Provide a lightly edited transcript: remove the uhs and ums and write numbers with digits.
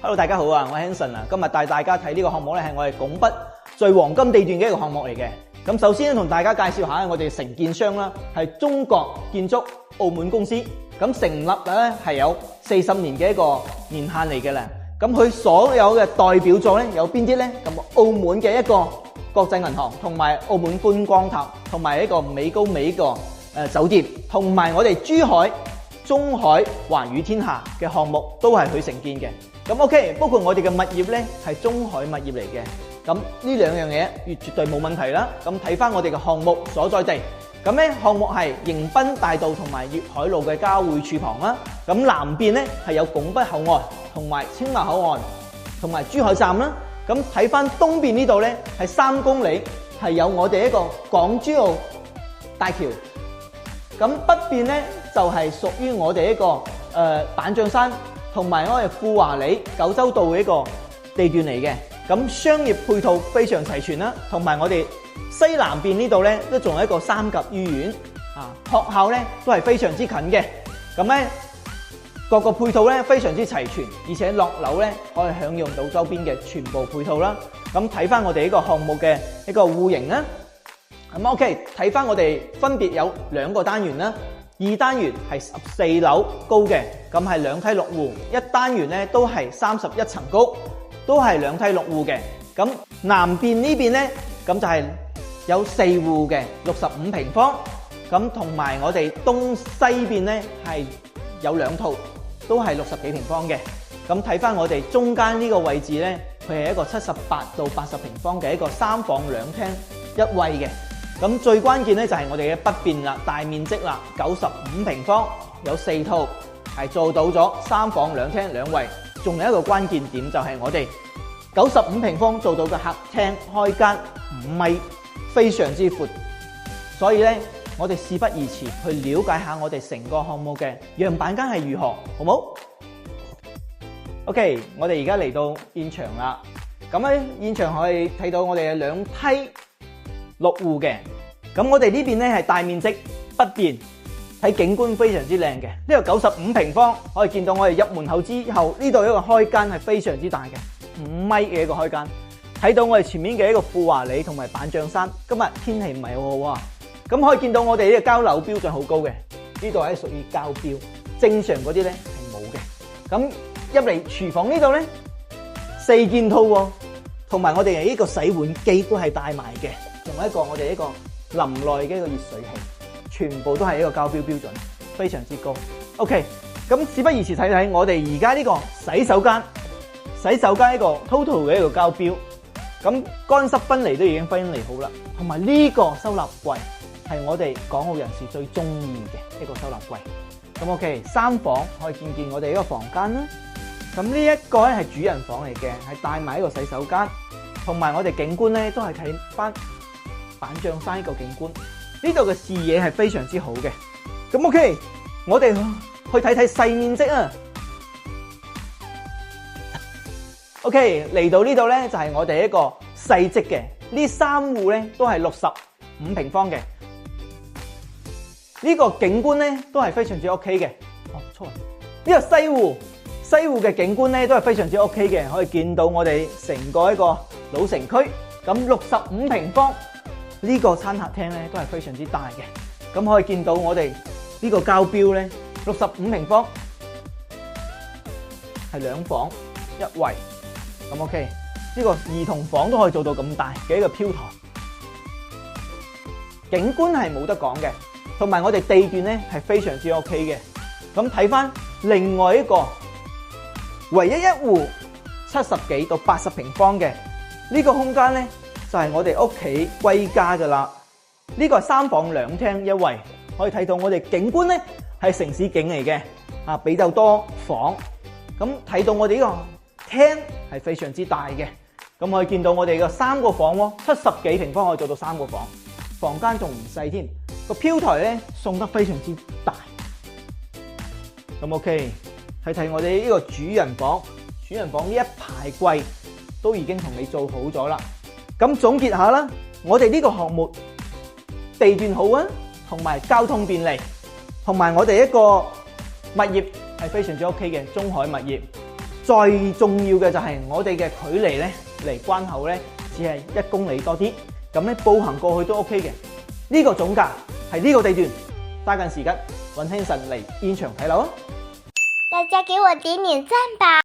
Hello， 大家好啊，我係 Hanson 啊，今日帶大家睇呢個項目咧，係我哋拱北最黃金地段嘅一個項目嚟嘅。咁首先咧，同大家介紹下我哋嘅承建商啦，係中國建築澳門公司。咁成立咧係有40年嘅一個年限嚟嘅啦。咁佢所有嘅代表作咧有邊啲咧？咁澳門嘅一個國際銀行，同埋澳門觀光塔，同埋一個美高美個酒店，同埋我哋珠海中海環宇天下嘅項目都係佢承建嘅。咁 OK， 包括我哋嘅物業咧係中海物業嚟嘅。咁呢兩樣嘢絕對冇問題啦。咁睇翻我哋嘅項目所在地，咁咧項目係迎賓大道同埋粵海路嘅交匯處旁啦。咁南邊咧係有拱北口岸，同埋青馬口岸，同埋珠海站啦。咁睇翻東邊呢度咧係3公里，係有我哋一個港珠澳大橋。咁北邊咧就係屬於我哋一個板將山同埋我哋富華里九洲道嘅一個地段嚟嘅。咁商業配套非常齊全啦，同埋我哋西南邊呢度咧都仲有一個三甲醫院啊，學校咧都係非常之近嘅。咁咧各個配套咧非常之齊全，而且落樓咧可以享用到周邊嘅全部配套啦。咁睇翻我哋呢個項目嘅一個戶型啦。咁 OK， 睇翻我哋分別有2個單元啦。2單元係14樓高嘅，咁係2梯6戶。1單元咧都係31層高，都係2梯6戶嘅。咁南邊呢邊咧，咁就係有4戶嘅65平方。咁同埋我哋東西邊咧係有2套，都係60幾平方嘅。咁睇翻我哋中間呢個位置咧，佢係一個78到80平方嘅一個3房2廳1衛嘅。咁最關鍵咧就係我哋嘅北邊啦，大面積啦，95平方，有4套，係做到咗3房2廳2衛。仲有一個關鍵點就係我哋95平方做到嘅客廳開間5米，非常之闊。所以咧，我哋事不宜遲，去了解下我哋成個項目嘅樣板間係如何，好冇 ？OK， 我哋而家嚟到現場啦。咁喺現場可以睇到我哋嘅2梯6戶嘅。咁我哋呢邊咧係大面積北邊，睇景觀非常之靚嘅。呢度95平方，可以見到我哋入門口之後，呢度一個開間係非常之大嘅，5米嘅一個開間。睇到我哋前面嘅一個富華里同埋板將山。今日天氣唔係好好啊，咁可以見到我哋呢個交樓標準好高嘅。呢度係屬於交標，正常嗰啲咧係冇嘅。咁入嚟廚房呢度咧4件套喎，同埋我哋呢個洗碗機都係帶埋嘅。仲有一個我哋一個林內嘅一個熱水器，全部都係一個交標標準，非常之高。OK， 咁事不宜遲，睇睇我哋而家呢個洗手間一個 total 嘅一個交標。咁乾濕分離都已經分離好啦，同埋呢個收納櫃係我哋港澳人士最中意嘅一個收納櫃。咁 OK， 3房可以見我哋一個房間啦。咁呢一個咧係主人房嚟嘅，係帶埋一個洗手間，同埋我哋景觀咧都係睇翻板將山呢個景觀。呢度嘅視野係非常之好嘅。咁 OK， 我哋去睇睇細面積啊。OK， 嚟到呢度咧就係我哋一個細積嘅。呢3戶咧都係65平方嘅。呢個景觀咧都係非常之 OK 嘅。哦，錯。呢個西戶嘅景觀咧都係非常之 OK 嘅，可以見到我哋成個一個老城區。咁65平方呢個餐客廳咧都係非常之大嘅。咁可以見到我哋呢個交標咧65平方係2房1衛。咁 OK， 呢個兒童房都可以做到咁大嘅一個飄台，景觀係冇得講嘅，同埋我哋地段咧係非常之 OK 嘅。咁睇翻另外一個唯一一戶70幾到80平方嘅呢個空間咧，就係我哋屋企歸家噶啦。呢個係3房2廳1衛，可以睇到我哋景觀咧係城市景嚟嘅，啊比較多房。咁睇到我哋呢個廳係非常之大嘅，咁可以見到我哋嘅3個房喎，70幾平方可以做到3個房，房間仲唔細添。個飄台咧送得非常之大。咁 OK， 睇睇我哋呢個主人房呢一排櫃都已經同你做好咗啦。咁總結下啦，我哋呢個項目地段好啊，同埋交通便利，同埋我哋一個物業係非常之 OK 嘅中海物業。最重要嘅就係我哋嘅距離咧離關口咧只係1公里多啲，咁咧步行過去都 OK 嘅。呢個總價係呢個地段，揸緊時間揾興神嚟現場睇樓啊！大家給我點點讚吧！